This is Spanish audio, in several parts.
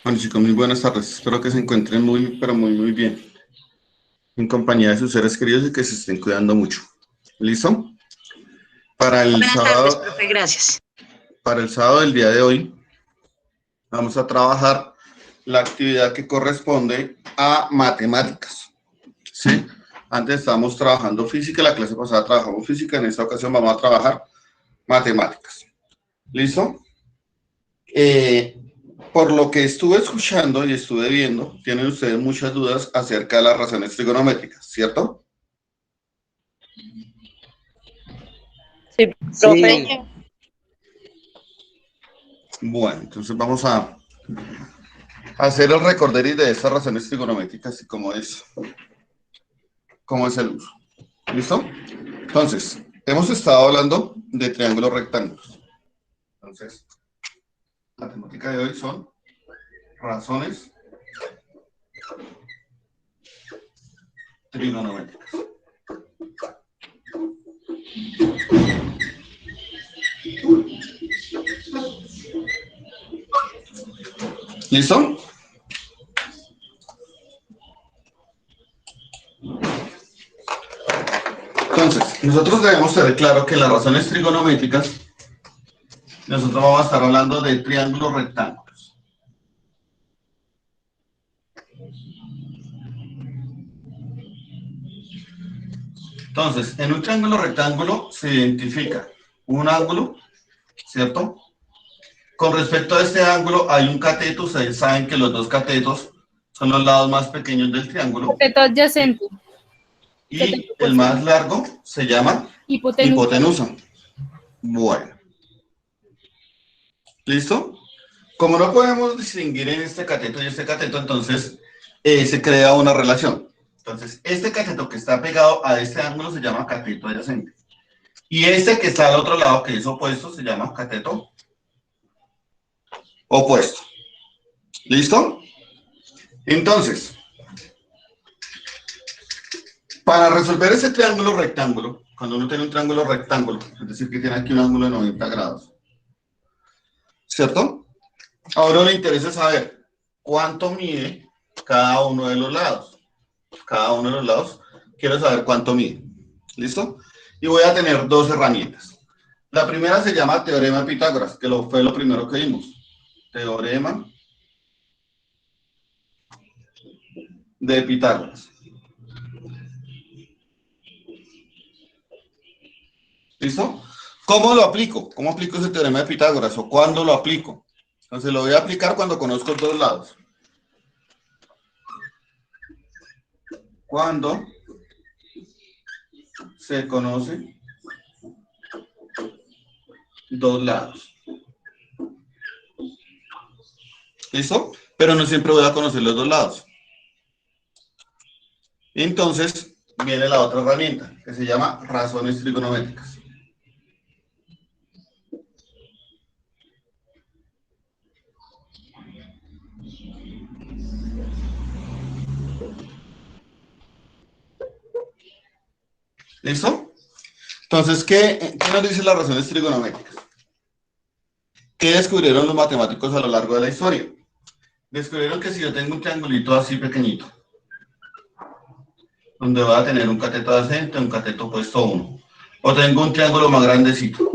Bueno, chicos, muy buenas tardes. Espero que se encuentren muy, pero muy, muy bien. En compañía de sus seres queridos y que se estén cuidando mucho. ¿Listo? Para el Buenas tardes, sábado, profe, gracias. para el sábado del día de hoy, vamos a trabajar la actividad que corresponde a matemáticas. ¿Sí? Antes estábamos trabajando física, la clase pasada trabajamos física, en esta ocasión vamos a trabajar matemáticas. ¿Listo? Por lo que estuve escuchando y estuve viendo, tienen ustedes muchas dudas acerca de las razones trigonométricas, ¿cierto? Sí, profe. Sí, Bueno, entonces vamos a hacer el recorderis de estas razones trigonométricas y cómo es el uso. ¿Listo? Entonces, hemos estado hablando de triángulos rectángulos. Entonces, la temática de hoy son razones trigonométricas. ¿Listo? Entonces, nosotros debemos tener claro que las razones trigonométricas, nosotros vamos a estar hablando de triángulos rectángulos. Entonces, en un triángulo rectángulo se identifica un ángulo, ¿cierto? Con respecto a este ángulo hay un cateto, ustedes saben que los dos catetos son los lados más pequeños del triángulo. Cateto adyacente. Y el más largo se llama hipotenusa. Bueno. ¿Listo? Como no podemos distinguir en este cateto y este cateto, entonces se crea una relación. Entonces, este cateto que está pegado a este ángulo se llama cateto adyacente. Y este que está al otro lado, que es opuesto, se llama cateto opuesto. ¿Listo? Entonces, para resolver ese triángulo rectángulo, cuando uno tiene un triángulo rectángulo, es decir, que tiene aquí un ángulo de 90 grados, ¿cierto? Ahora le interesa saber cuánto mide cada uno de los lados. Cada uno de los lados, quiero saber cuánto mide. ¿Listo? Y voy a tener dos herramientas. La primera se llama teorema de Pitágoras, que fue lo primero que vimos. Teorema de Pitágoras. ¿Listo? ¿Cómo lo aplico? ¿Cómo aplico ese teorema de Pitágoras? ¿O cuándo lo aplico? Entonces lo voy a aplicar cuando conozco dos lados. Cuando se conoce dos lados. ¿Listo? Pero no siempre voy a conocer los dos lados. Entonces viene la otra herramienta, que se llama razones trigonométricas. ¿Listo? Entonces, ¿qué nos dicen las razones trigonométricas? ¿Qué descubrieron los matemáticos a lo largo de la historia? Descubrieron que si yo tengo un triangulito así pequeñito, donde voy a tener un cateto adyacente, un cateto opuesto 1, o tengo un triángulo más grandecito,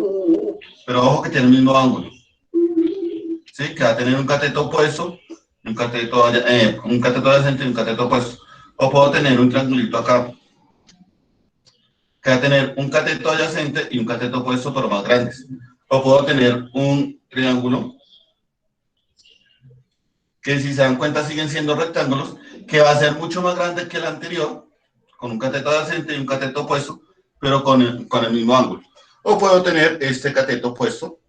pero ojo que tiene el mismo ángulo, ¿sí? Que va a tener un cateto opuesto, un cateto adyacente y un cateto opuesto. O puedo tener un triangulito acá, que va a tener un cateto adyacente y un cateto opuesto, pero más grandes. O puedo tener un triángulo que, si se dan cuenta, siguen siendo rectángulos, que va a ser mucho más grande que el anterior, con un cateto adyacente y un cateto opuesto, pero con el mismo ángulo. O puedo tener este cateto opuesto,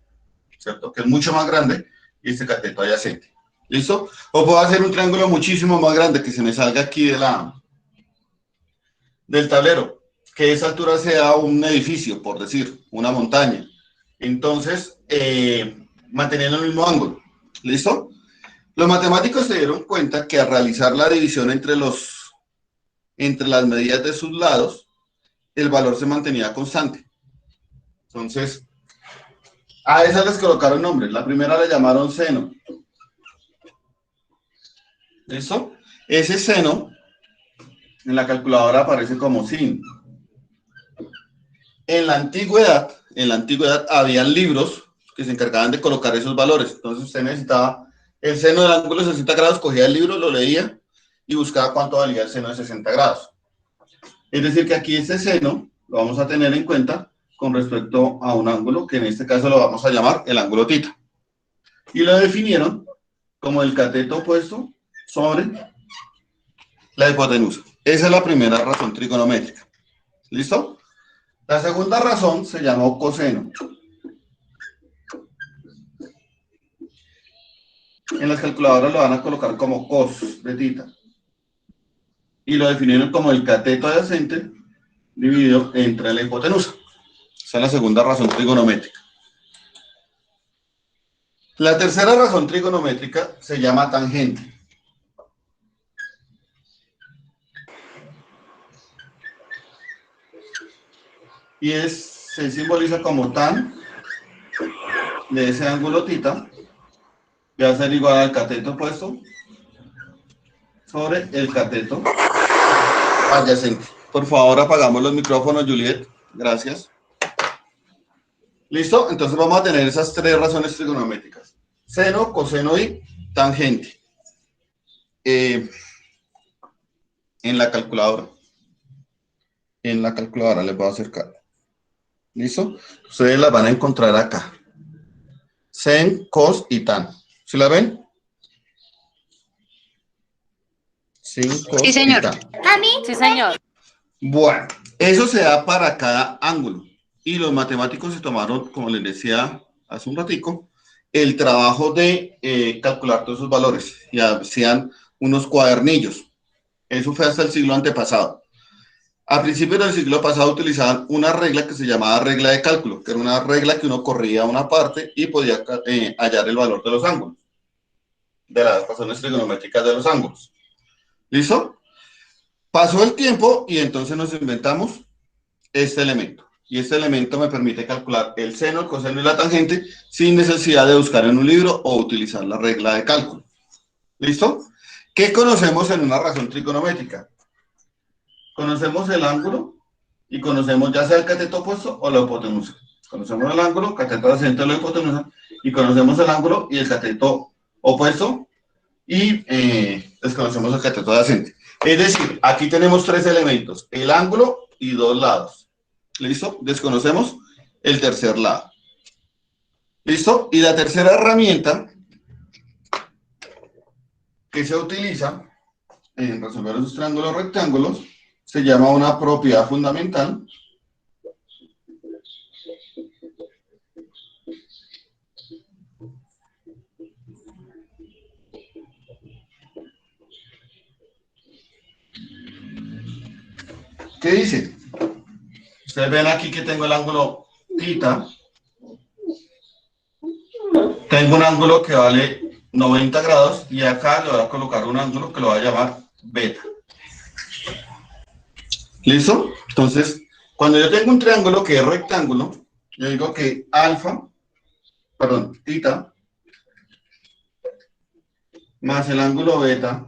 ¿cierto? Que es mucho más grande, y este cateto adyacente. ¿Listo? O puedo hacer un triángulo muchísimo más grande, que se me salga aquí del tablero, que esa altura sea un edificio, por decir, una montaña. Entonces, manteniendo el mismo ángulo. ¿Listo? Los matemáticos se dieron cuenta que al realizar la división entre las medidas de sus lados, el valor se mantenía constante. Entonces, A esas les colocaron nombres. La primera le llamaron seno. ¿Listo? Ese seno en la calculadora aparece como sin. En la antigüedad habían libros que se encargaban de colocar esos valores. Entonces usted necesitaba el seno del ángulo de 60 grados, cogía el libro, lo leía y buscaba cuánto valía el seno de 60 grados. Es decir, que aquí este seno lo vamos a tener en cuenta con respecto a un ángulo que en este caso lo vamos a llamar el ángulo tita. Y lo definieron como el cateto opuesto sobre la hipotenusa. Esa es la primera razón trigonométrica. ¿Listo? La segunda razón se llamó coseno. En las calculadoras lo van a colocar como cos de tita. Y lo definieron como el cateto adyacente dividido entre la hipotenusa. Esa es la segunda razón trigonométrica. La tercera razón trigonométrica se llama tangente. Y se simboliza como tan de ese ángulo tita va a ser igual al cateto opuesto sobre el cateto adyacente. Por favor, apagamos los micrófonos, Juliet. Gracias. ¿Listo? Entonces vamos a tener esas tres razones trigonométricas. Seno, coseno y tangente. En la calculadora. En la calculadora les voy a acercar. ¿Listo? Ustedes las van a encontrar acá. Sen, cos y tan. ¿Sí la ven? Sin, cos Sí, señor. y tan. ¿A mí? Sí, señor. Bueno, eso se da para cada ángulo. Y los matemáticos se tomaron, como les decía hace un ratico, el trabajo de calcular todos esos valores. Y hacían unos cuadernillos. Eso fue hasta el siglo antepasado. A principios del siglo pasado utilizaban una regla que se llamaba regla de cálculo, que era una regla que uno corría a una parte y podía hallar el valor de los ángulos, de las razones trigonométricas de los ángulos. ¿Listo? Pasó el tiempo y entonces nos inventamos este elemento. Y este elemento me permite calcular el seno, el coseno y la tangente sin necesidad de buscar en un libro o utilizar la regla de cálculo. ¿Listo? ¿Qué conocemos en una razón trigonométrica? Conocemos el ángulo y conocemos ya sea el cateto opuesto o la hipotenusa. Conocemos el ángulo, cateto adyacente o la hipotenusa, y conocemos el ángulo y el cateto opuesto y desconocemos el cateto adyacente. Es decir, aquí tenemos tres elementos, el ángulo y dos lados. ¿Listo? Desconocemos el tercer lado. ¿Listo? Y la tercera herramienta que se utiliza en resolver esos triángulos rectángulos se llama una propiedad fundamental que dice, ustedes ven aquí que tengo el ángulo θ, tengo un ángulo que vale 90 grados y acá le voy a colocar un ángulo que lo voy a llamar beta. ¿Listo? Entonces, cuando yo tengo un triángulo que es rectángulo, yo digo que θ, más el ángulo beta,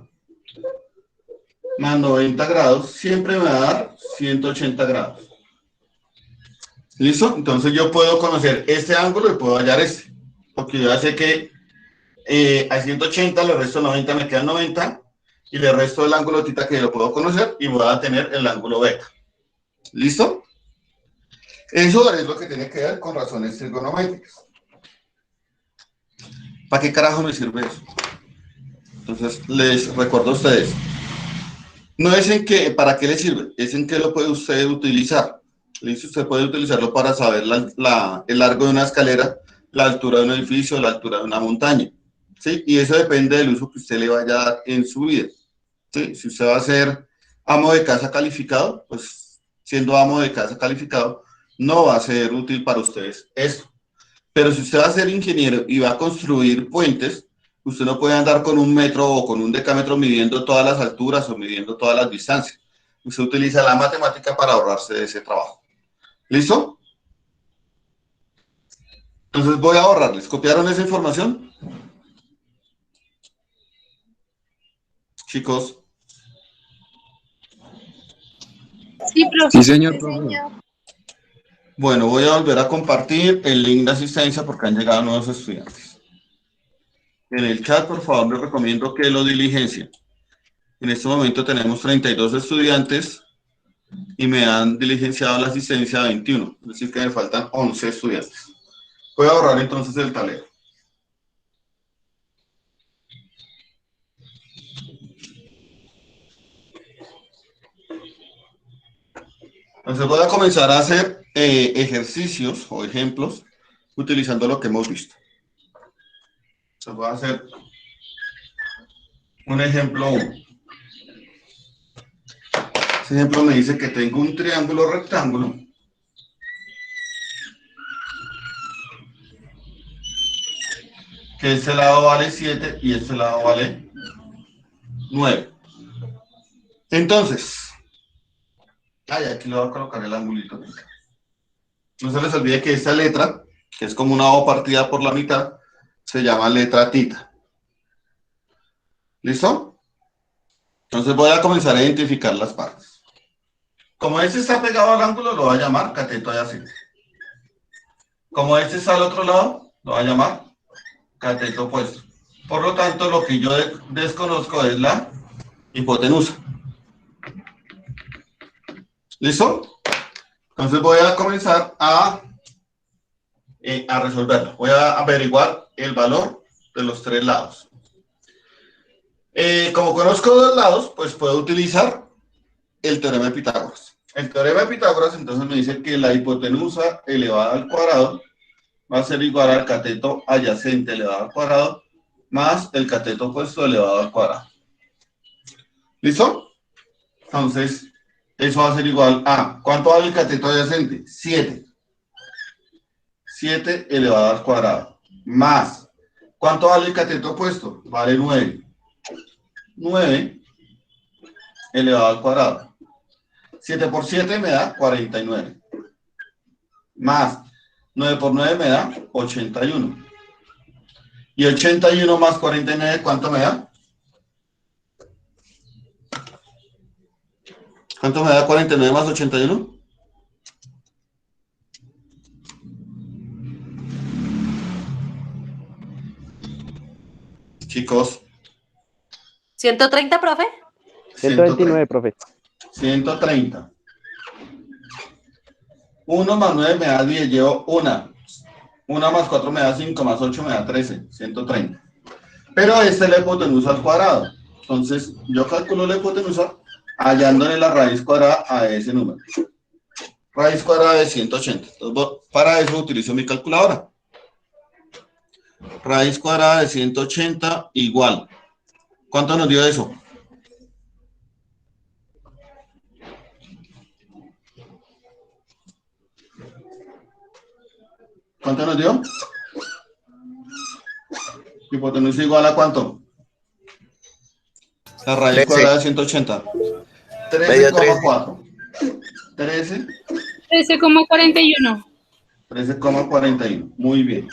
más 90 grados, siempre me va a dar 180 grados. ¿Listo? Entonces yo puedo conocer este ángulo y puedo hallar este. Porque yo ya sé que a 180 le resto 90, me quedan 90, y le resto el ángulo θ que lo puedo conocer y voy a tener el ángulo beta. ¿Listo? Eso es lo que tiene que ver con razones trigonométricas. ¿Para qué carajo me sirve eso? Entonces, les recuerdo a ustedes. No es en qué, ¿para qué le sirve? Es en qué lo puede usted utilizar. ¿Listo? Usted puede utilizarlo para saber el largo de una escalera, la altura de un edificio, la altura de una montaña. ¿Sí? Y eso depende del uso que usted le vaya a dar en su vida. ¿Sí? Si usted va a ser amo de casa calificado, pues siendo amo de casa calificado, no va a ser útil para ustedes esto. Pero si usted va a ser ingeniero y va a construir puentes, usted no puede andar con un metro o con un decámetro midiendo todas las alturas o midiendo todas las distancias. Usted utiliza la matemática para ahorrarse de ese trabajo. ¿Listo? Entonces voy a borrarles. ¿Copiaron esa información? Chicos. Sí, profe. Sí, señor, profe. Bueno, voy a volver a compartir el link de asistencia porque han llegado nuevos estudiantes. En el chat, por favor, les recomiendo que lo diligencien. En este momento tenemos 32 estudiantes y me han diligenciado la asistencia 21, es decir, que me faltan 11 estudiantes. Voy a borrar entonces el tablero. Entonces voy a comenzar a hacer ejercicios o ejemplos utilizando lo que hemos visto. Entonces voy a hacer un ejemplo 1. Este ejemplo me dice que tengo un triángulo rectángulo que este lado vale 7 y este lado vale 9. Entonces, aquí le voy a colocar el angulito. No se les olvide que esta letra, que es como una O partida por la mitad, se llama letra tita. ¿Listo? Entonces voy a comenzar a identificar las partes. Como este está pegado al ángulo, lo voy a llamar cateto adyacente. Como este está al otro lado, lo voy a llamar cateto opuesto. Por lo tanto, lo que yo desconozco es la hipotenusa. ¿Listo? Entonces voy a comenzar a resolverlo. Voy a averiguar el valor de los 3 lados. Como conozco 2 lados, pues puedo utilizar el teorema de Pitágoras. El teorema de Pitágoras entonces me dice que la hipotenusa elevada al cuadrado va a ser igual al cateto adyacente elevado al cuadrado más el cateto opuesto elevado al cuadrado. ¿Listo? Entonces, eso va a ser igual a, ¿cuánto vale el cateto adyacente? 7. 7 elevado al cuadrado. Más, ¿cuánto vale el cateto opuesto? Vale 9. 9 elevado al cuadrado. 7 por 7 me da 49. Más 9 por 9 me da 81. Y 81 más 49, ¿cuánto me da? ¿Cuánto me da 49 más 81? Chicos. 130, profe. 129, profe. 130. 1 más 9 me da 10, llevo 1. 1 más 4 me da 5, más 8 me da 13, 130. Pero esta es la hipotenusa al cuadrado. Entonces, yo calculo la hipotenusa hallándole la raíz cuadrada a ese número. Raíz cuadrada de 180. Entonces, para eso utilizo mi calculadora. Raíz cuadrada de 180 igual. ¿Cuánto nos dio eso? ¿Cuánto nos dio? Hipotenusa igual a ¿cuánto? La raíz 13. cuadrada de 180. 13,4. 13. 13,41. 13,41. Muy bien.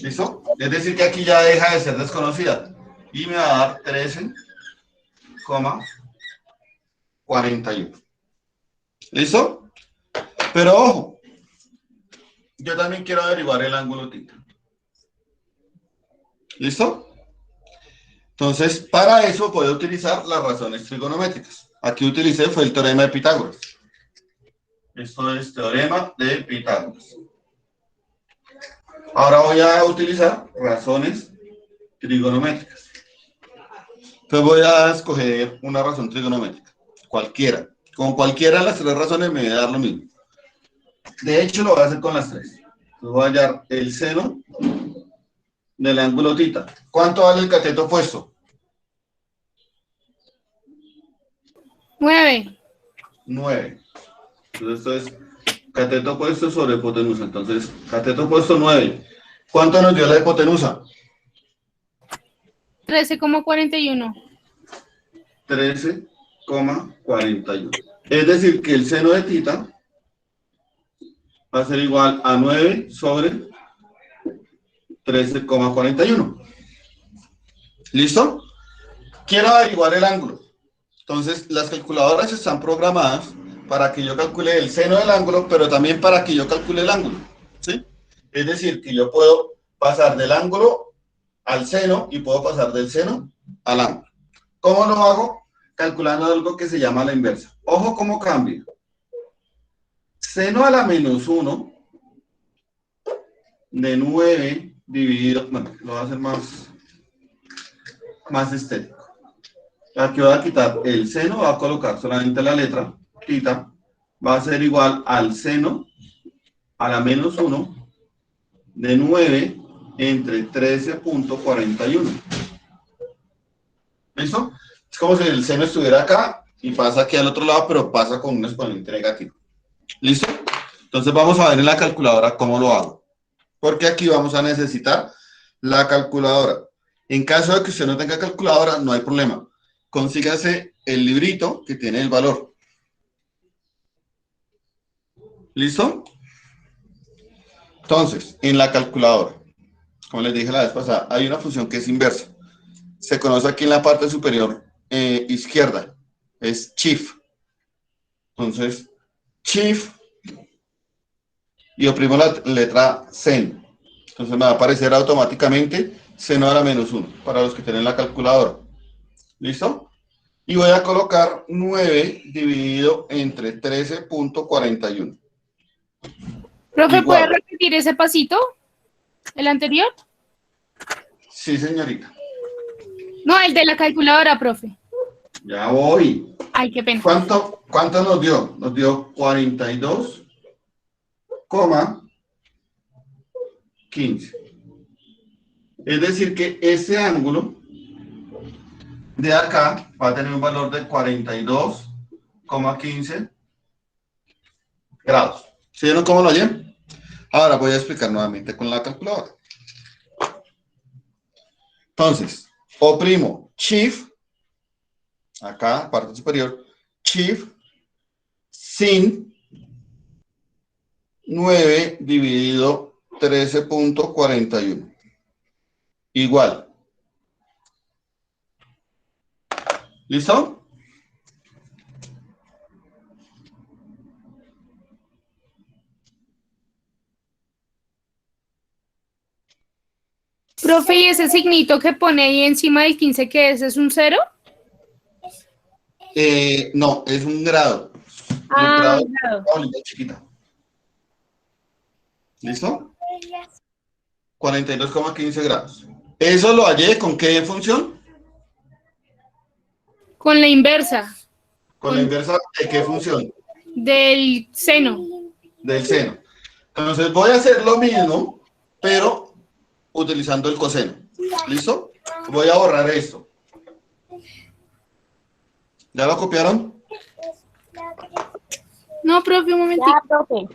¿Listo? Es decir, que aquí ya deja de ser desconocida. Y me va a dar 13,41. ¿Listo? Pero ojo, yo también quiero averiguar el ángulo tita. ¿Listo? Entonces, para eso puedo utilizar las razones trigonométricas. Aquí utilicé fue el teorema de Pitágoras. Esto es teorema de Pitágoras. Ahora voy a utilizar razones trigonométricas. Entonces voy a escoger una razón trigonométrica, cualquiera. Con cualquiera de las 3 razones me va a dar lo mismo. De hecho, lo voy a hacer con las 3. Entonces voy a hallar el seno del ángulo tita. ¿Cuánto vale el cateto opuesto? 9. 9. Entonces esto es cateto opuesto sobre hipotenusa. Entonces, cateto opuesto 9. ¿Cuánto nos dio la hipotenusa? 13,41. 13,41. Es decir, que el seno de tita va a ser igual a 9 sobre 13,41. ¿Listo? Quiero averiguar el ángulo. Entonces, las calculadoras están programadas para que yo calcule el seno del ángulo, pero también para que yo calcule el ángulo, ¿sí? Es decir, que yo puedo pasar del ángulo al seno y puedo pasar del seno al ángulo. ¿Cómo lo hago? Calculando algo que se llama la inversa. Ojo cómo cambia. Seno a la menos 1 de 9 dividido, bueno, lo voy a hacer más estético. Aquí voy a quitar el seno, voy a colocar solamente la letra tita, va a ser igual al seno a la menos 1 de 9 entre 13,41. ¿Listo? Es como si el seno estuviera acá y pasa aquí al otro lado, pero pasa con un exponente negativo. ¿Listo? Entonces vamos a ver en la calculadora cómo lo hago. Porque aquí vamos a necesitar la calculadora. En caso de que usted no tenga calculadora, no hay problema. Consígase el librito que tiene el valor. ¿Listo? Entonces, en la calculadora, como les dije la vez pasada, hay una función que es inversa. Se conoce aquí en la parte superior izquierda. Es Shift. Entonces, Shift y oprimo la letra seno. Entonces me va a aparecer automáticamente seno a la menos 1 para los que tienen la calculadora. ¿Listo? Y voy a colocar 9 dividido entre 13,41. Profe, ¿puede repetir ese pasito? ¿El anterior? Sí, señorita. No, el de la calculadora, profe. Ya voy. Ay, qué pena. ¿Cuánto nos dio? Nos dio 42,15. Es decir que ese ángulo de acá va a tener un valor de 42,15 grados. ¿Sí vieron cómo lo hallé? Ahora voy a explicar nuevamente con la calculadora. Entonces, oprimo Shift, acá, parte superior, Shift, sin 9 dividido 13,41. Igual. ¿Listo? Profe, ¿y ese signito que pone ahí encima del 15 qué es? ¿Es un 0? No, es un grado. Ah, Un grado, grado. bolita chiquita. ¿Listo? 42,15 grados. ¿Eso lo hallé con qué función? Con la inversa. ¿Con la inversa de qué función? Del seno. Del seno. Entonces voy a hacer lo mismo, pero utilizando el coseno. ¿Listo? Voy a borrar esto. ¿Ya lo copiaron? No, profe, un momentito. Ya, profe.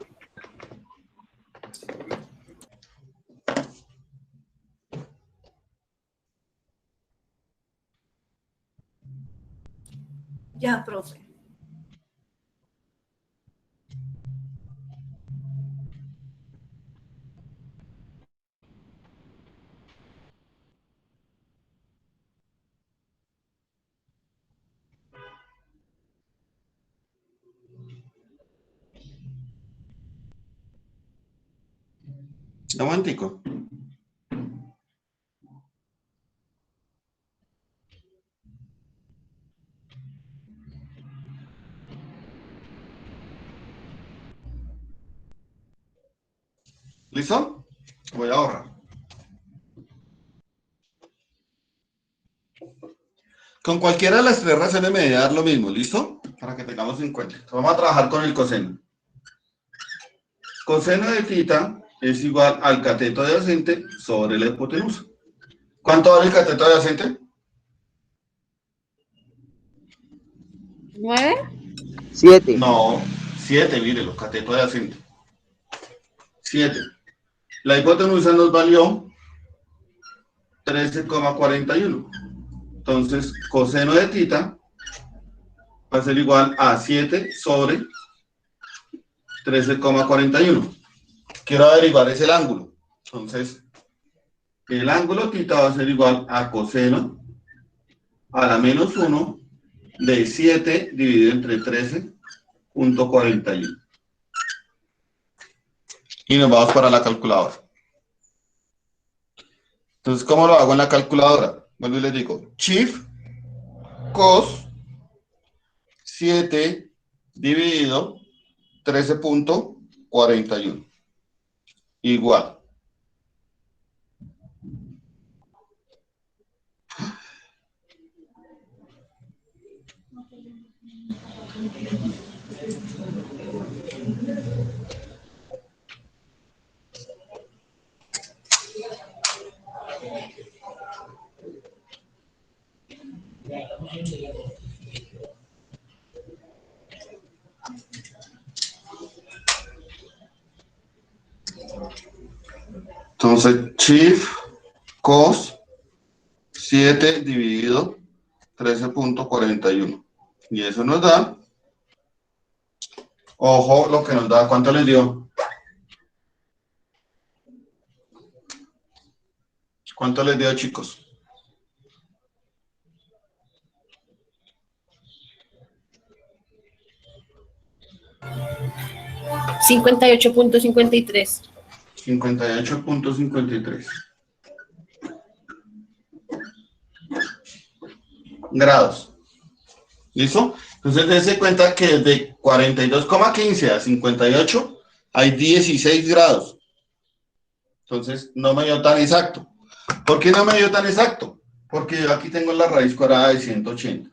Ya, profe. Un momentico. ¿Listo? Voy a borrar. Con cualquiera de las tres razones me debe dar lo mismo, ¿listo? Para que tengamos en cuenta. Entonces, vamos a trabajar con el coseno. Coseno de θ es igual al cateto adyacente sobre la hipotenusa. ¿Cuánto vale el cateto adyacente? 9. 7. No, 7, mírelo, cateto adyacente. 7. La hipotenusa nos valió 13,41. Entonces, coseno de θ va a ser igual a 7 sobre 13,41. quiero averiguar es el ángulo. Entonces, el ángulo tita va a ser igual a coseno a la menos 1 de 7 dividido entre 13.41. Y nos vamos para la calculadora. Entonces, ¿cómo lo hago en la calculadora? Bueno, les digo, chief cos 7 dividido 13.41 igual. Entonces, chief cos 7 dividido 13.41. Y eso nos da, ojo lo que nos da, ¿cuánto les dio? ¿Cuánto les dio, chicos? $58.53. 58.53 grados. ¿Listo? Entonces, dense cuenta que de 42,15 a 58 hay 16 grados. Entonces, no me dio tan exacto. ¿Por qué no me dio tan exacto? Porque aquí tengo la raíz cuadrada de 180.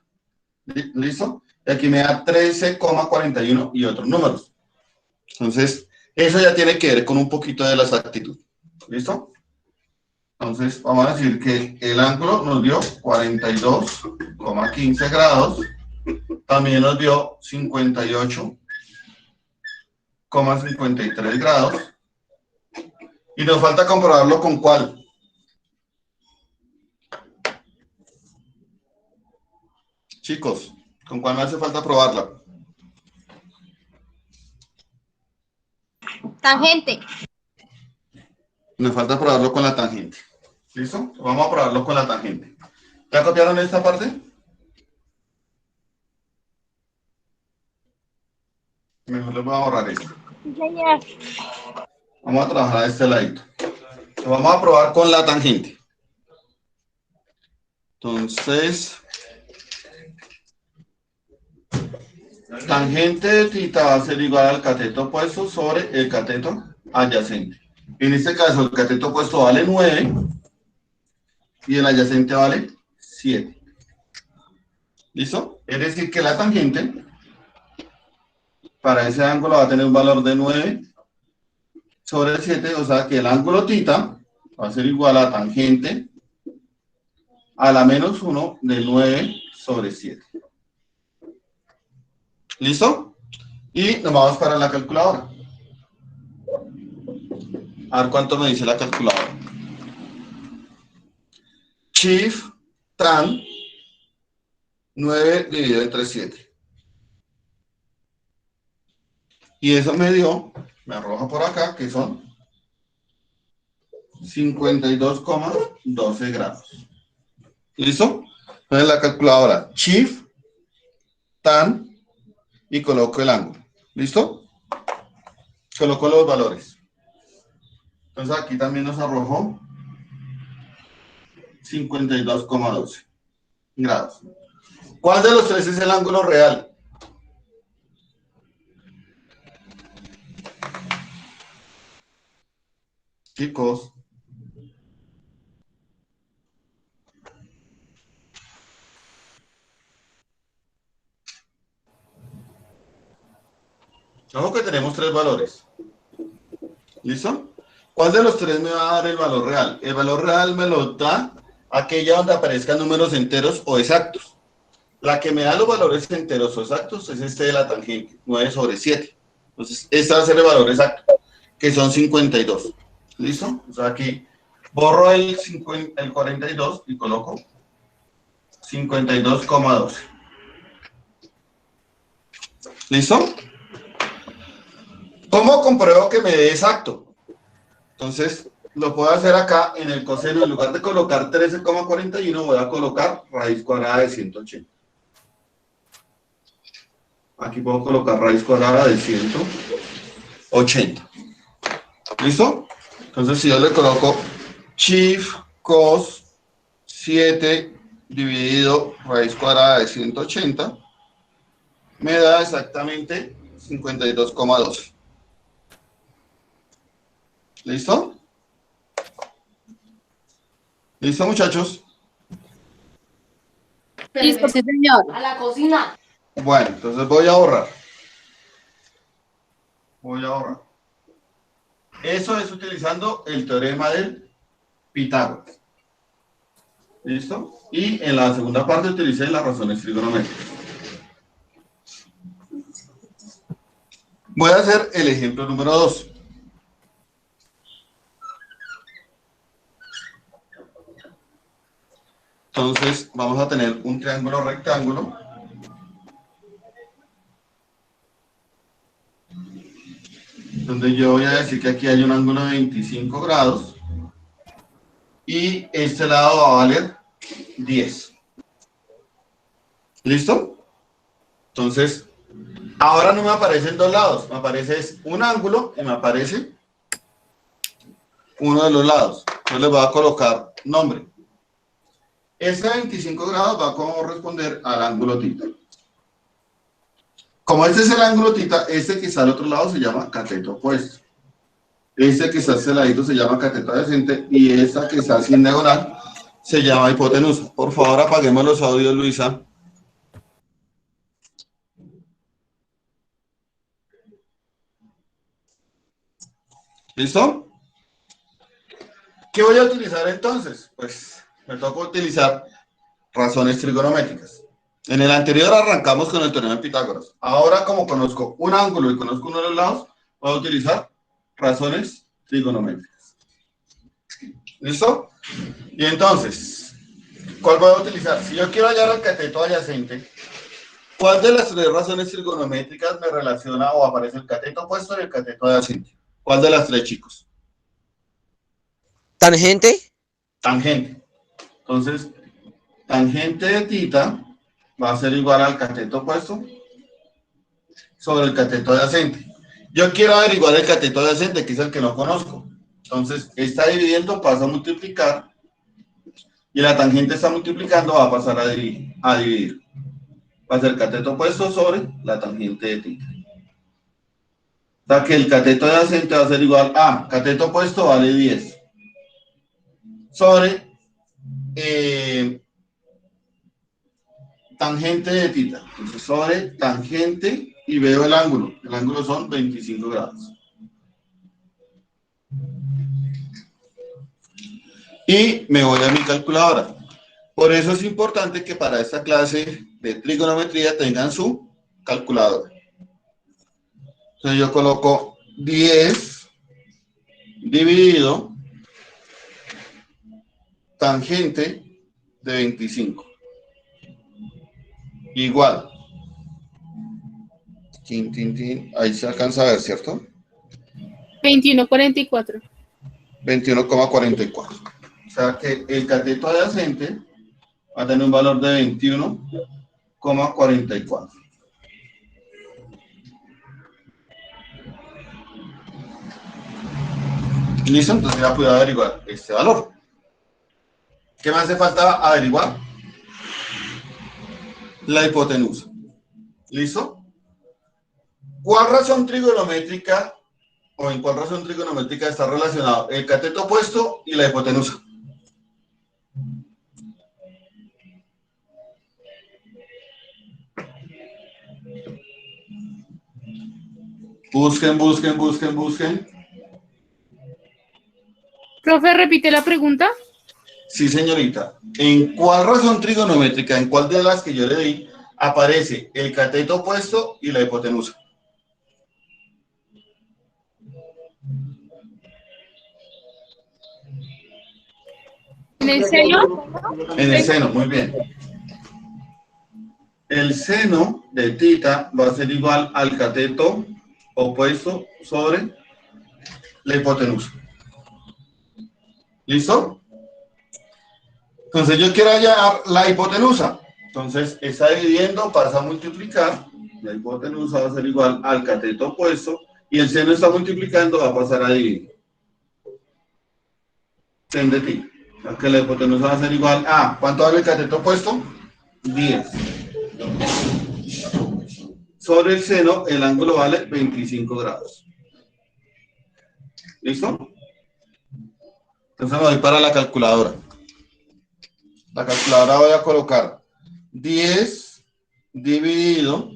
¿Listo? Y aquí me da 13,41 y otros números. Entonces, eso ya tiene que ver con un poquito de la exactitud. ¿Listo? Entonces, vamos a decir que el ángulo nos dio 42,15 grados. También nos dio 58,53 grados. Y nos falta comprobarlo con cuál. Chicos, ¿con cuál me hace falta probarla? Tangente. Me falta probarlo con la tangente. ¿Listo? Vamos a probarlo con la tangente. ¿Ya copiaron esta parte? Mejor les voy a borrar esto. Señor. Vamos a trabajar a este ladito. Lo vamos a probar con la tangente. Entonces, tangente de tita va a ser igual al cateto opuesto sobre el cateto adyacente. En este caso, el cateto opuesto vale 9 y el adyacente vale 7. ¿Listo? Es decir, que la tangente para ese ángulo va a tener un valor de 9 sobre 7, o sea que el ángulo tita va a ser igual a tangente a la menos 1 de 9 sobre 7. ¿Listo? Y nos vamos para la calculadora. A ver cuánto me dice la calculadora. Chief tan 9 dividido entre 7. Y eso me dio, me arroja por acá, que son 52,12 grados. ¿Listo? Entonces la calculadora, chief, tan, y coloco el ángulo. ¿Listo? Coloco los valores. Entonces aquí también nos arrojó 52,12 grados. ¿Cuál de los tres es el ángulo real? Chicos. Ojo que tenemos tres valores. ¿Listo? ¿Cuál de los tres me va a dar el valor real? El valor real me lo da aquella donde aparezcan números enteros o exactos. La que me da los valores enteros o exactos es este de la tangente, 9 sobre 7. Entonces, este va a ser el valor exacto, que son 52. ¿Listo? O sea, aquí borro el 42 y coloco 52,12. ¿Listo? ¿Cómo compruebo que me dé exacto? Entonces, lo puedo hacer acá en el coseno. En lugar de colocar 13,41, voy a colocar raíz cuadrada de 180. Aquí puedo colocar raíz cuadrada de 180. ¿Listo? Entonces, si yo le coloco chief cos 7 dividido raíz cuadrada de 180, me da exactamente 52,12. ¿Listo? ¿Listo, muchachos? Listo. Sí, señor. A la cocina. Bueno, entonces voy a ahorrar. Voy a ahorrar. Eso es utilizando el teorema de Pitágoras. ¿Listo? Y en la segunda parte utilicé las razones trigonométricas. Voy a hacer el ejemplo número 2. Entonces, vamos a tener un triángulo rectángulo. Donde yo voy a decir que aquí hay un ángulo de 25 grados. Y este lado va a valer 10. ¿Listo? Entonces, ahora no me aparecen dos lados. Me aparece un ángulo y me aparece uno de los lados. Entonces le voy a colocar nombre. Este 25 grados va a corresponder al ángulo θ. Como este es el ángulo θ, este que está al otro lado se llama cateto opuesto. Este que está a este ladito se llama cateto adyacente y esta que está así en diagonal se llama hipotenusa. Por favor, apaguemos los audios, Luisa. ¿Listo? ¿Qué voy a utilizar entonces? Pues me toca utilizar razones trigonométricas. En el anterior arrancamos con el teorema de Pitágoras. Ahora, como conozco un ángulo y conozco uno de los lados, voy a utilizar razones trigonométricas. ¿Listo? Y entonces, ¿cuál voy a utilizar? Si yo quiero hallar el cateto adyacente, ¿cuál de las tres razones trigonométricas me relaciona o aparece el cateto opuesto y el cateto adyacente? ¿Cuál de las tres, chicos? ¿Tangente? Tangente. Entonces, tangente de θ va a ser igual al cateto opuesto sobre el cateto adyacente. Yo quiero averiguar el cateto adyacente, que es el que no conozco. Entonces, esta dividiendo pasa a multiplicar y la tangente está multiplicando, va a pasar a dividir. Va a ser cateto opuesto sobre la tangente de θ. O sea que el cateto adyacente va a ser igual a cateto opuesto vale 10 sobre tangente de θ. Entonces, sobre tangente y veo el ángulo. El ángulo son 25 grados. Y me voy a mi calculadora. Por eso es importante que para esta clase de trigonometría tengan su calculadora. Entonces yo coloco 10 dividido tangente de 25. Igual. Ahí se alcanza a ver, ¿cierto? 21,44. 21,44. O sea que el cateto adyacente va a tener un valor de 21,44. ¿Listo? Entonces ya puedo averiguar este valor. ¿Qué me hace falta averiguar? La hipotenusa. ¿Listo? ¿Cuál razón trigonométrica o en cuál razón trigonométrica está relacionado el cateto opuesto y la hipotenusa? Busquen. Profe, repite la pregunta. Sí, señorita. ¿En cuál razón trigonométrica, en cuál de las que yo le di, aparece el cateto opuesto y la hipotenusa? ¿En el seno? En el seno, muy bien. El seno de θ va a ser igual al cateto opuesto sobre la hipotenusa. ¿Listo? Entonces yo quiero hallar la hipotenusa. Entonces esa dividiendo pasa a multiplicar. La hipotenusa va a ser igual al cateto opuesto. Y el seno está multiplicando, va a pasar a dividir. Sen de ti. O sea que la hipotenusa va a ser igual a, ¿cuánto vale el cateto opuesto? 10. Sobre el seno, el ángulo vale 25 grados. ¿Listo? Entonces me voy para la calculadora. La calculadora voy a colocar 10 dividido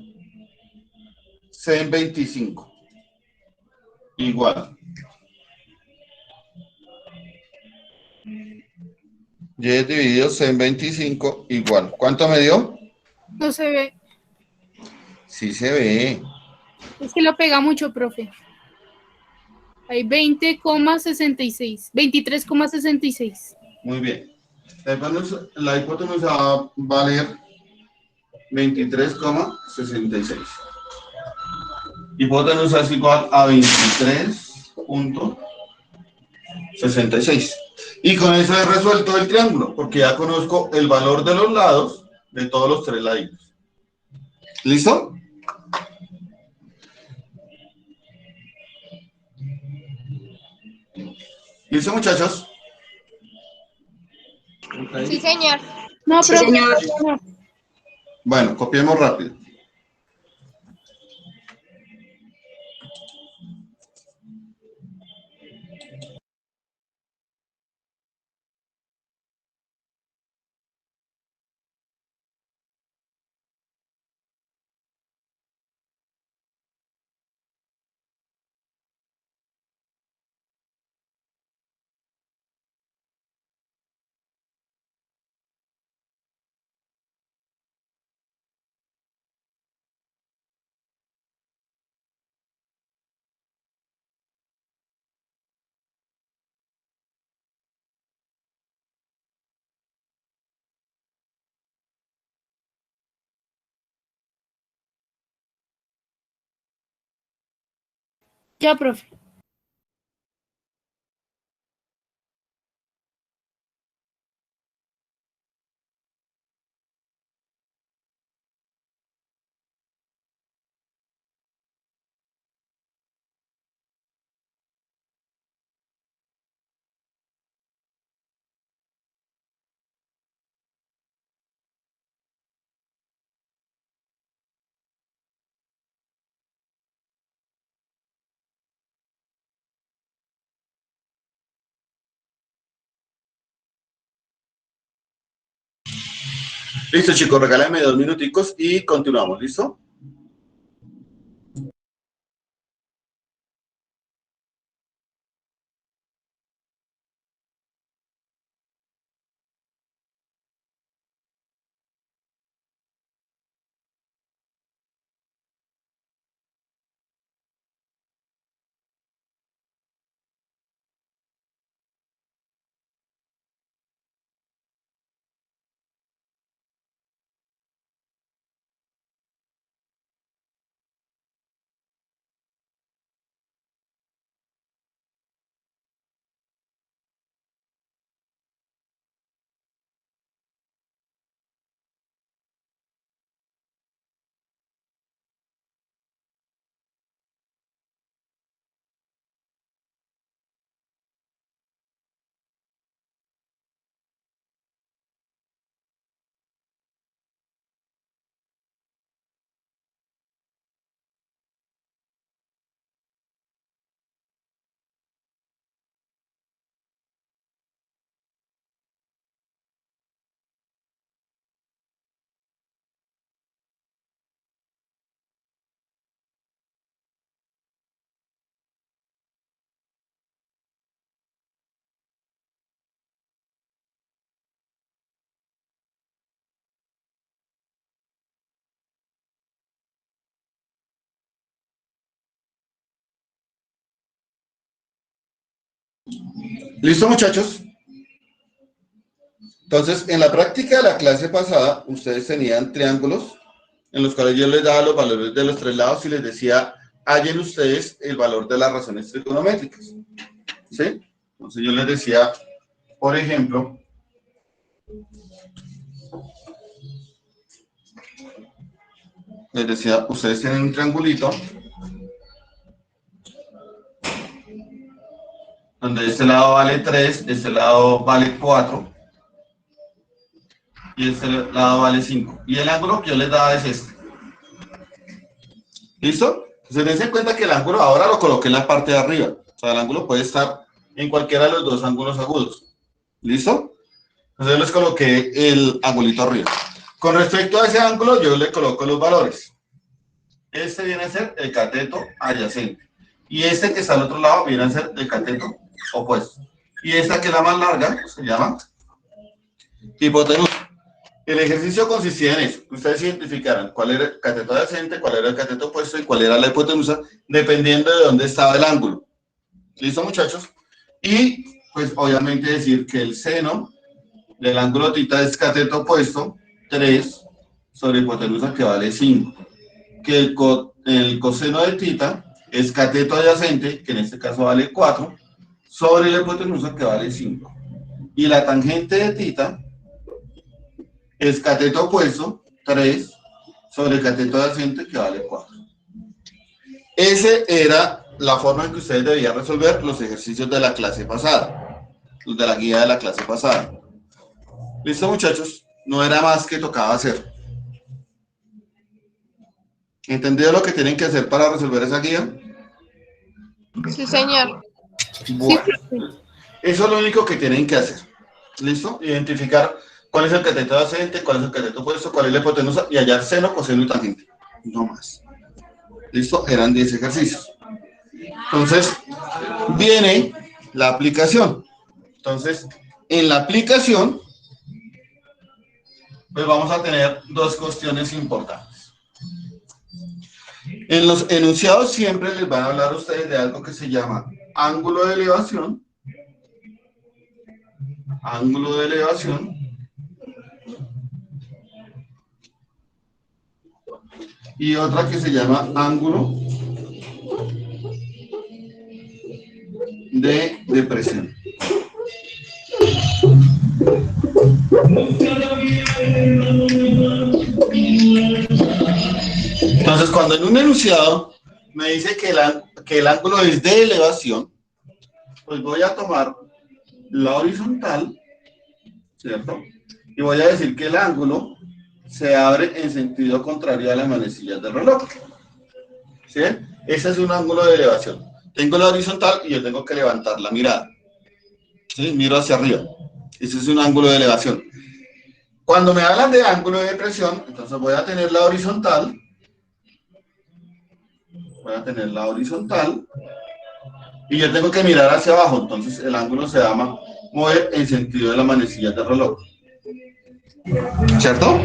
en 25. Igual. 10 dividido en 25 igual. ¿Cuánto me dio? No se ve. Sí se ve. Es que lo pega mucho, profe. Hay 20,66. 23,66. Muy bien. La hipotenusa va a valer 23,66. Hipotenusa es igual a 23,66. Y con eso he resuelto el triángulo, porque ya conozco el valor de los lados de todos los tres laditos. ¿Listo? ¿Listo, muchachos? Sí, señor. No, Sí, profe. señor. No. Bueno, copiemos rápido. Ya, profe. Listo, chicos, regálame 2 minuticos y continuamos, ¿listo? ¿Listo, muchachos? Entonces, en la práctica de la clase pasada, ustedes tenían triángulos en los cuales yo les daba los valores de los tres lados y les decía, hallen ustedes el valor de las razones trigonométricas. ¿Sí? Entonces yo les decía, por ejemplo, les decía, ustedes tienen un triangulito donde este lado vale 3, este lado vale 4 y este lado vale 5. Y el ángulo que yo les daba es este. ¿Listo? Entonces dense cuenta que el ángulo ahora lo coloqué en la parte de arriba. O sea, el ángulo puede estar en cualquiera de los dos ángulos agudos. ¿Listo? Entonces les coloqué el angulito arriba. Con respecto a ese ángulo, yo le coloco los valores. Este viene a ser el cateto adyacente. Y este que está al otro lado viene a ser el cateto opuesto. Y esta que es la más larga, se llama hipotenusa. El ejercicio consistía en eso. Ustedes identificaran cuál era el cateto adyacente, cuál era el cateto opuesto y cuál era la hipotenusa, dependiendo de dónde estaba el ángulo. ¿Listo, muchachos? Y, pues, obviamente decir que el seno del ángulo θ es cateto opuesto, 3, sobre hipotenusa, que vale 5. Que el coseno de θ es cateto adyacente, que en este caso vale 4, sobre la hipotenusa, que vale 5. Y la tangente de θ es cateto opuesto, 3, sobre el cateto adyacente, que vale 4. Esa era la forma en que ustedes debían resolver los ejercicios de la clase pasada, los de la guía de la clase pasada. ¿Listo, muchachos? No era más que tocaba hacer. ¿Entendido lo que tienen que hacer para resolver esa guía? Sí, señor. Bueno, eso es lo único que tienen que hacer. ¿Listo? Identificar cuál es el cateto adyacente, cuál es el cateto opuesto, cuál es la hipotenusa y hallar seno, coseno y tangente. No más. ¿Listo? Eran 10 ejercicios. Entonces, viene la aplicación. Entonces, en la aplicación, pues vamos a tener dos cuestiones importantes. En los enunciados siempre les van a hablar a ustedes de algo que se llama ángulo de elevación. Ángulo de elevación. Y otra que se llama ángulo de depresión. Entonces, cuando en un enunciado me dice que el ángulo es de elevación, pues voy a tomar la horizontal, ¿cierto? Y voy a decir que el ángulo se abre en sentido contrario a las manecillas del reloj. ¿Sí? Ese es un ángulo de elevación. Tengo la horizontal y yo tengo que levantar la mirada. ¿Sí? Miro hacia arriba. Ese es un ángulo de elevación. Cuando me hablan de ángulo de depresión, entonces voy a tener la horizontal. Voy a tener la horizontal. Y yo tengo que mirar hacia abajo. Entonces el ángulo se llama mover en sentido de las manecillas del reloj. ¿Cierto?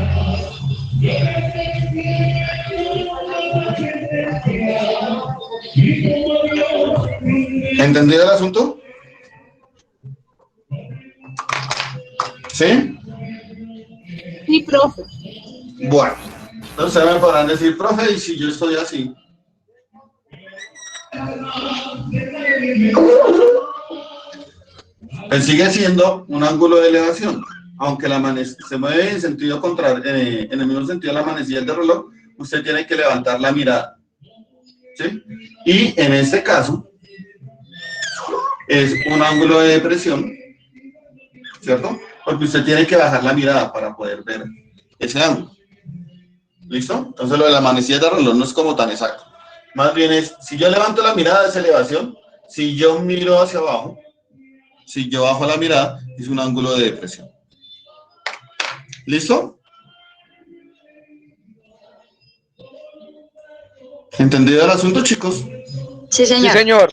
¿Entendido el asunto? ¿Sí? Sí, profe. Bueno, entonces me podrán decir, profe, y si yo estoy así. Pues sigue siendo un ángulo de elevación. Aunque la se mueve en sentido contrario, en el mismo sentido de la manecilla del reloj, usted tiene que levantar la mirada. ¿Sí? Y en este caso, es un ángulo de depresión, ¿cierto? Porque usted tiene que bajar la mirada para poder ver ese ángulo. ¿Listo? Entonces lo de la manecilla del reloj no es como tan exacto. Más bien es, si yo levanto la mirada es elevación, si yo miro hacia abajo, si yo bajo la mirada, es un ángulo de depresión. ¿Listo? ¿Entendido el asunto, chicos? Sí, señor. Sí, señor.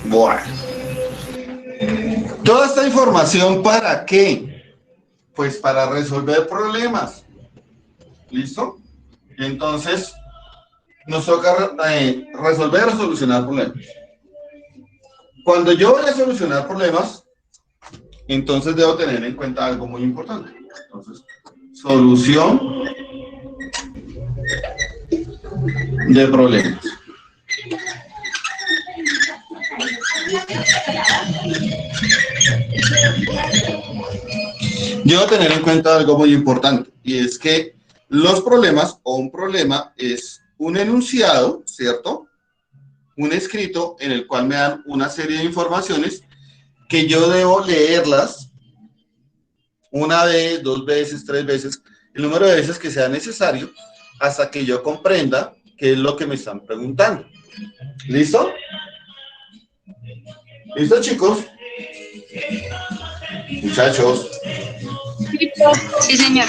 Bueno. Toda esta información, ¿para qué? Pues para resolver problemas. ¿Listo? Entonces, nos toca resolver o solucionar problemas. Cuando yo voy a solucionar problemas, entonces debo tener en cuenta algo muy importante. Entonces, solución de problemas. Debo tener en cuenta algo muy importante, y es que los problemas o un problema es un enunciado, ¿cierto? Un escrito en el cual me dan una serie de informaciones que yo debo leerlas una vez, dos veces, tres veces, el número de veces que sea necesario hasta que yo comprenda qué es lo que me están preguntando. ¿Listo? ¿Listo, chicos? Muchachos. Sí, señor.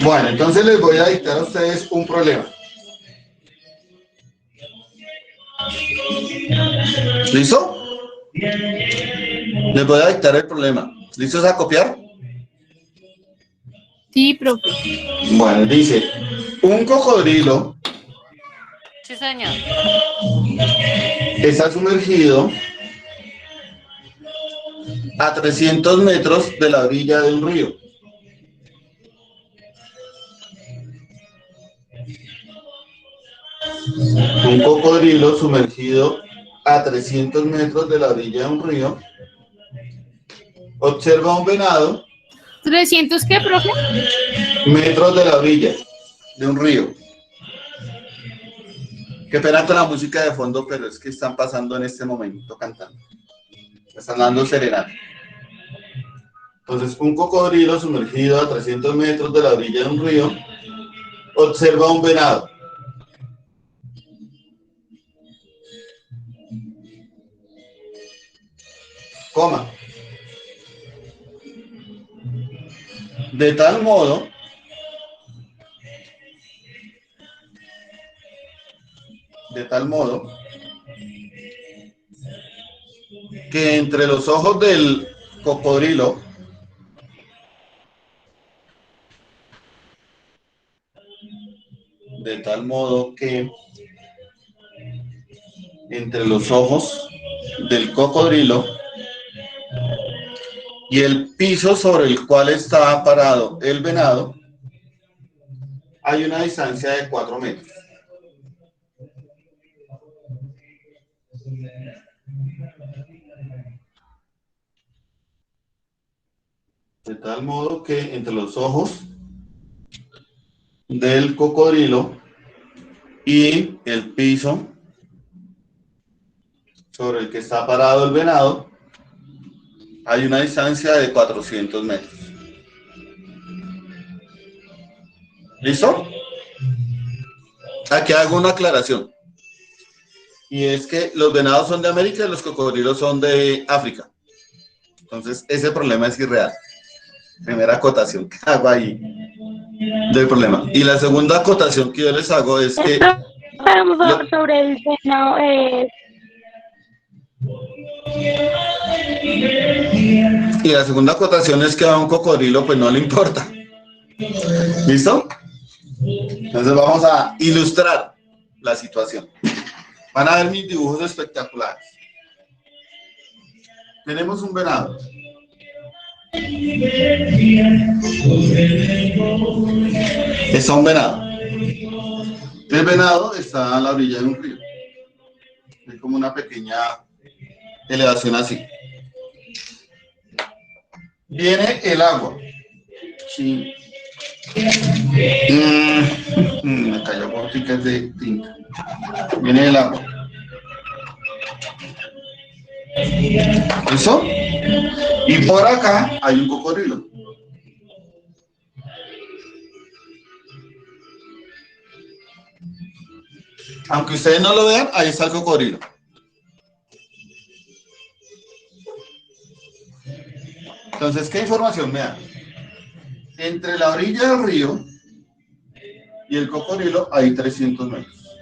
Bueno, entonces les voy a dictar a ustedes un problema. ¿Listo? Les voy a dictar el problema. ¿Listos a copiar? Sí, profe. Bueno, dice, un cocodrilo Sí, señor. está sumergido a 300 metros de la orilla de un río. Un cocodrilo sumergido a 300 metros de la orilla de un río observa un venado ¿300 qué, profe? metros de la orilla de un río. Qué pena con la música de fondo, pero es que están pasando en este momento cantando. Están dando serenata. Entonces, un cocodrilo sumergido a 300 metros de la orilla de un río observa un venado. Coma. De tal modo que entre los ojos del cocodrilo entre los ojos del cocodrilo y el piso sobre el cual está parado el venado hay una distancia de 4 metros. De tal modo que entre los ojos del cocodrilo y el piso sobre el que está parado el venado hay una distancia de 400 metros. ¿Listo? Aquí hago una aclaración. Y es que los venados son de América y los cocodrilos son de África. Entonces, ese problema es irreal. Primera acotación que hago ahí del problema. Y la segunda acotación que yo les hago es que... Sobre el venado, Y la segunda acotación es que a un cocodrilo pues no le importa. ¿Listo? Entonces vamos a ilustrar la situación. Van a ver mis dibujos espectaculares. Tenemos un venado. Está un venado. El venado está a la orilla de un río. Hay como una pequeña elevación así. Viene el agua. Sí. Me cayó goticas de tinta. Viene el agua. ¿Listo? Y por acá hay un cocodrilo. Aunque ustedes no lo vean, ahí está el cocodrilo. Entonces, ¿qué información me da? Entre la orilla del río y el cocodrilo hay 300 metros.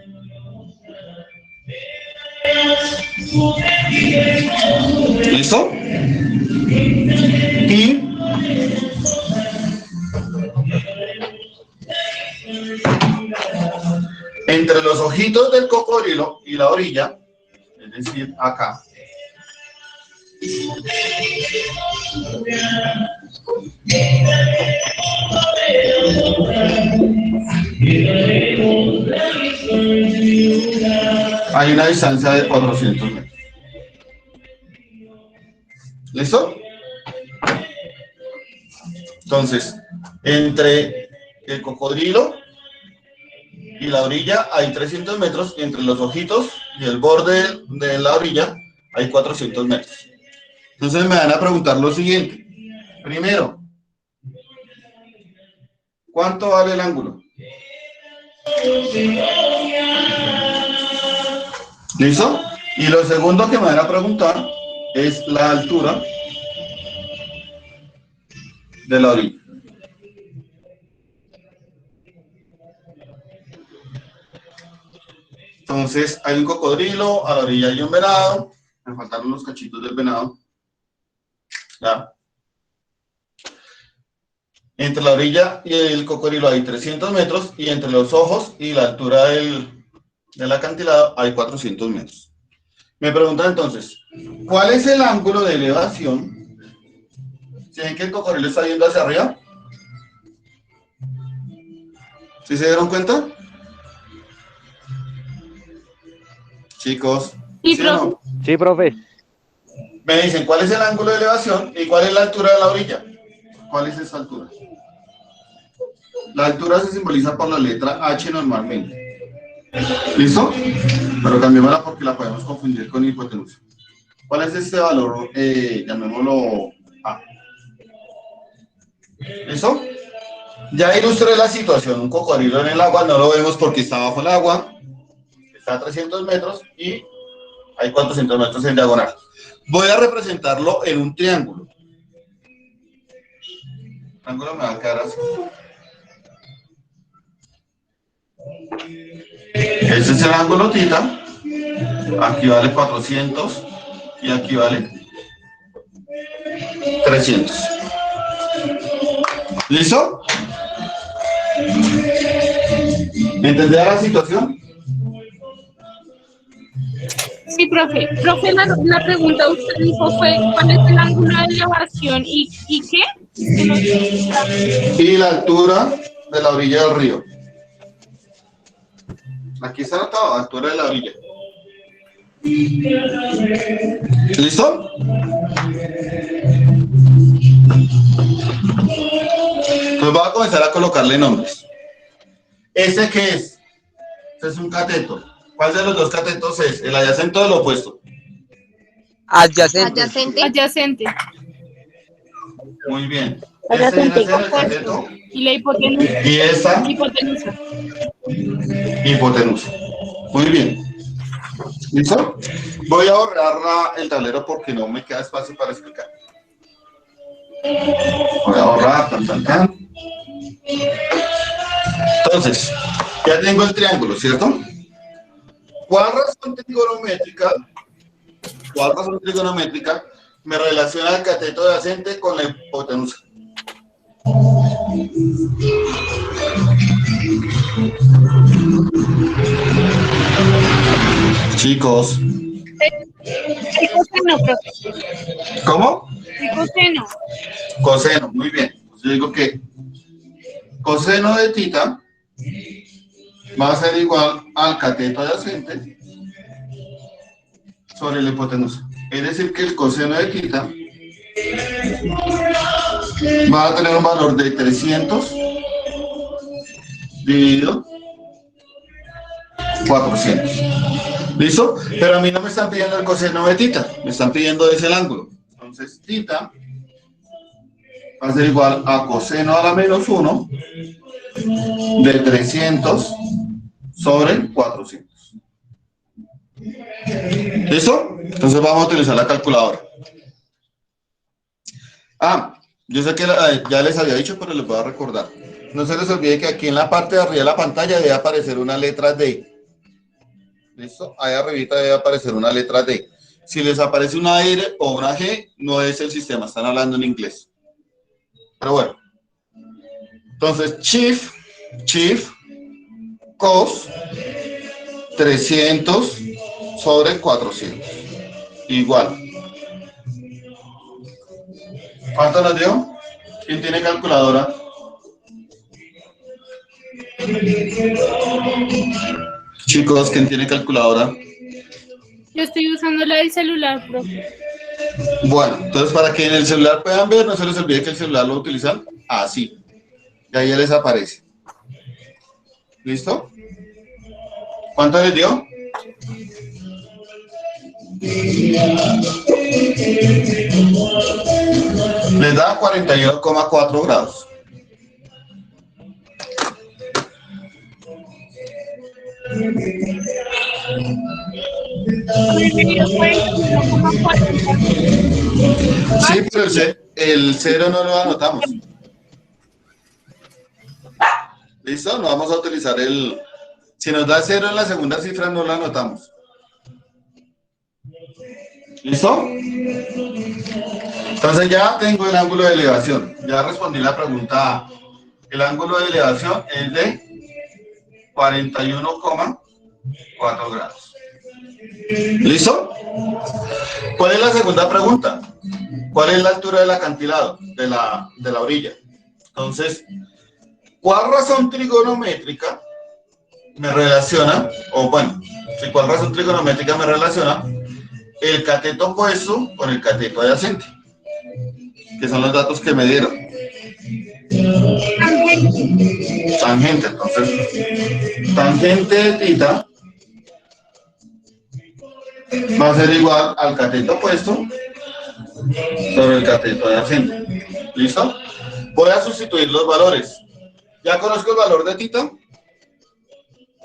¿Listo? Y entre los ojitos del cocodrilo y la orilla, es decir, acá, hay una distancia de 400 metros. ¿Listo? Entonces, entre el cocodrilo y la orilla hay 300 metros, y entre los ojitos y el borde de la orilla hay 400 metros. Entonces me van a preguntar lo siguiente. Primero, ¿cuánto vale el ángulo? ¿Listo? Y lo segundo que me van a preguntar es la altura de la orilla. Entonces, hay un cocodrilo, a la orilla hay un venado. Me faltaron los cachitos del venado. ¿Ya? Entre la orilla y el cocodrilo hay 300 metros, y entre los ojos y la altura del acantilado hay 400 metros. Me preguntan entonces, ¿cuál es el ángulo de elevación? ¿Sí ven que el cocodrilo está yendo hacia arriba? ¿Sí se dieron cuenta? Chicos, Sí, ¿sí o no? Sí, profe. Me dicen, ¿cuál es el ángulo de elevación y cuál es la altura de la orilla? ¿Cuál es esa altura? La altura se simboliza por la letra H normalmente. ¿Listo? Pero cambiémosla porque la podemos confundir con hipotenusa. ¿Cuál es este valor? Llamémoslo A. ¿Listo? Ya ilustré la situación. Un cocodrilo en el agua, no lo vemos porque está bajo el agua. Está a 300 metros y hay 400 metros en diagonal. Voy a representarlo en un triángulo. El triángulo me va a quedar así. Este es el ángulo tita. Aquí vale 400 y aquí vale 300. ¿Listo? ¿Entendés la situación? Sí, profe. Profe, la pregunta usted dijo fue, ¿cuál es el ángulo de elevación y qué? Es que no sé. Y la altura de la orilla del río. Aquí está anotado, altura de la orilla. ¿Listo? Pues voy a comenzar a colocarle nombres. ¿Este qué es? Este es un cateto. ¿Cuál de los dos catetos es? ¿El adyacente o el opuesto? Adyacente. Adyacente. Muy bien. Este viene a ser el cateto. Y la hipotenusa. Y esta, Hipotenusa. hipotenusa. Muy bien. ¿Listo? Voy a borrar el tablero porque no me queda espacio para explicar. Voy a borrar, tan. Entonces, ya tengo el triángulo, ¿cierto? ¿Cuál razón trigonométrica me relaciona el cateto adyacente con la hipotenusa? Chicos. El coseno, profe. ¿Cómo? El coseno. Coseno, muy bien. Yo digo que coseno de tita va a ser igual al cateto adyacente sobre la hipotenusa. Es decir, que el coseno de tita va a tener un valor de 300 dividido 400. ¿Listo? Pero a mí no me están pidiendo el coseno de tita, me están pidiendo ese ángulo. Entonces, tita va a ser igual a coseno a la menos 1 de 300 sobre 400. ¿Listo? Entonces vamos a utilizar la calculadora. Yo sé que ya les había dicho, pero les voy a recordar. No se les olvide que aquí en la parte de arriba de la pantalla debe aparecer una letra D. ¿Listo? Ahí arribita debe aparecer una letra D. Si les aparece una R o una G, no es el sistema, están hablando en inglés. Pero bueno. Entonces, chief, cos, 300 sobre 400. Igual. ¿Cuánto nos dio? ¿Quién tiene calculadora? Chicos, ¿quién tiene calculadora? Yo estoy usando la del celular, profe. Bueno, entonces para que en el celular puedan ver, no se les olvide que el celular lo utilizan así. Y ahí les aparece. ¿Listo? ¿Cuánto les dio? Les da 41,4 grados. Sí, pero el cero no lo anotamos. ¿Listo? No vamos a utilizar el... Si nos da cero en la segunda cifra, no lo anotamos. ¿Listo? Entonces ya tengo el ángulo de elevación. Ya respondí la pregunta A. El ángulo de elevación es de 41,4 grados. ¿Listo? ¿Cuál es la segunda pregunta? ¿Cuál es la altura del acantilado, de la orilla? Entonces, ¿cuál razón trigonométrica me relaciona, o bueno, ¿cuál razón trigonométrica me relaciona el cateto opuesto con el cateto adyacente? Que son los datos que me dieron. Tangente, entonces, tangente de tita va a ser igual al cateto opuesto sobre el cateto adyacente. ¿Listo? Voy a sustituir los valores. ¿Ya conozco el valor de tita?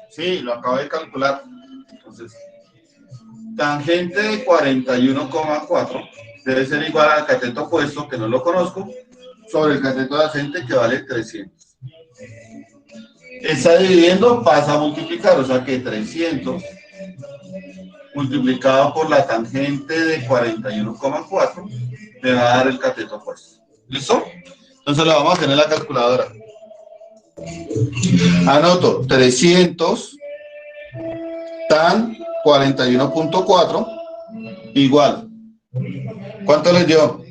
Sí, lo acabo de calcular. Entonces, tangente de 41,4 debe ser igual al cateto opuesto, que no lo conozco, sobre el cateto adyacente, que vale 300. Está dividiendo, pasa a multiplicar, o sea que 300 multiplicado por la tangente de 41,4 me va a dar el cateto opuesto. ¿Listo? Entonces lo vamos a hacer en la calculadora. Anoto 300 tan 41,4 igual. ¿Cuánto les dio?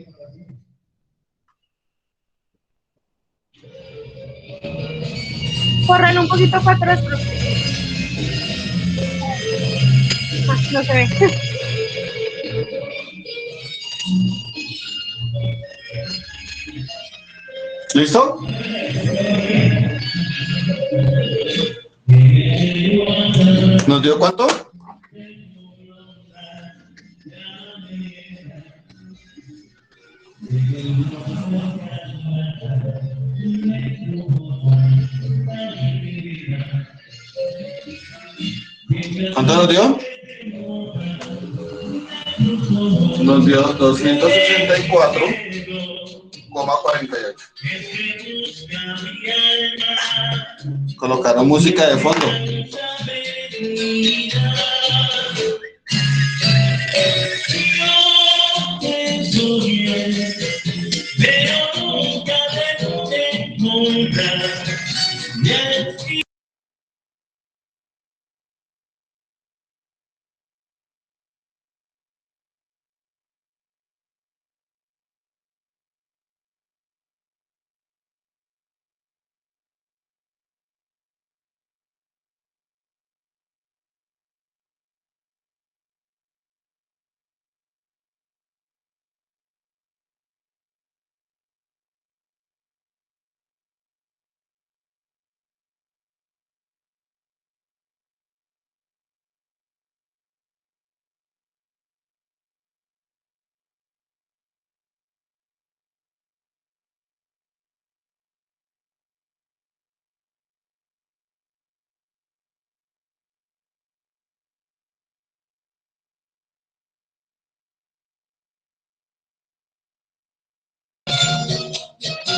Corren un poquito para atrás, profe. No se ve. ¿Listo? ¿Nos dio cuánto? ¿Cuánto nos dio? Nos dio 264,48. Colocaron música de fondo.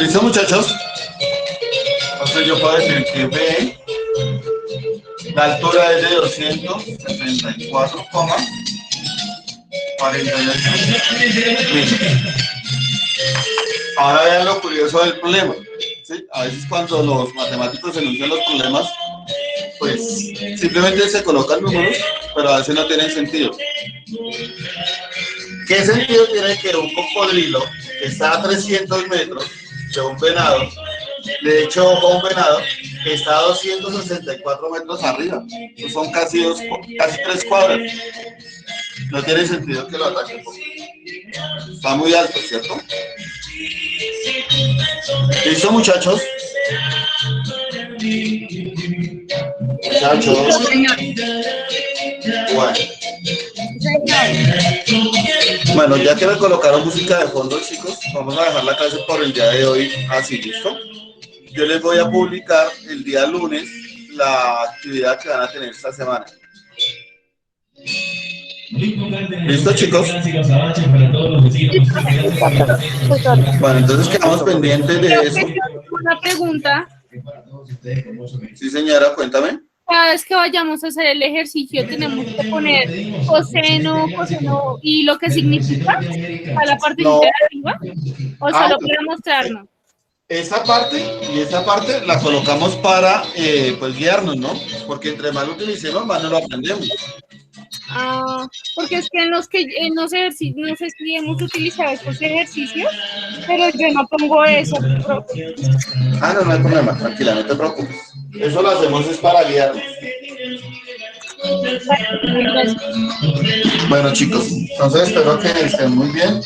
¿Listo, muchachos? Entonces yo puedo decir que B, la altura es de 274,48. Ahora vean lo curioso del problema. ¿Sí? A veces cuando los matemáticos enuncian los problemas, pues simplemente se colocan números, pero a veces no tienen sentido. ¿Qué sentido tiene que un cocodrilo que está a 300 metros de un venado, le eche ojo a un venado que está a 264 metros arriba? Pues son casi 3 cuadras. No tiene sentido que lo ataque. Está muy alto, ¿cierto? ¿Listo, muchachos? Muchachos. Bueno. Bueno, ya que me colocaron música de fondo, chicos, vamos a dejar la clase por el día de hoy así, ¿listo? Yo les voy a publicar el día lunes la actividad que van a tener esta semana. ¿Listo, chicos? Bueno, entonces quedamos pendientes de eso. Una pregunta. Sí, señora, cuéntame. Cada vez que vayamos a hacer el ejercicio tenemos que poner coseno y lo que significa a la parte de arriba, o solo para mostrarnos. Esa parte y esa parte la colocamos para pues guiarnos, ¿no? Porque entre más lo utilicemos, más no lo aprendemos. Porque es que en los ejercicios, no sé si hemos utilizado estos ejercicios, pero yo no pongo eso. No hay problema, tranquila, no te preocupes. Eso lo hacemos es para guiarnos. Bueno, chicos, entonces espero que estén muy bien.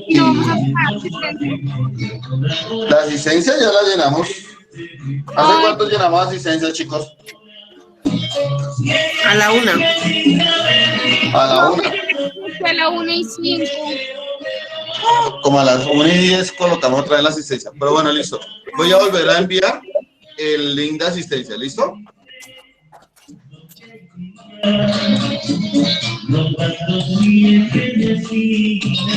Y no vamos a poner asistencia. La asistencia ya la llenamos. ¿Hace cuánto llenamos asistencia, chicos? A la 1. A la 1. A la 1:05. Como a las 1:10 colocamos otra vez la asistencia. Pero bueno, listo. Voy a volver a enviar el link de asistencia. ¿Listo?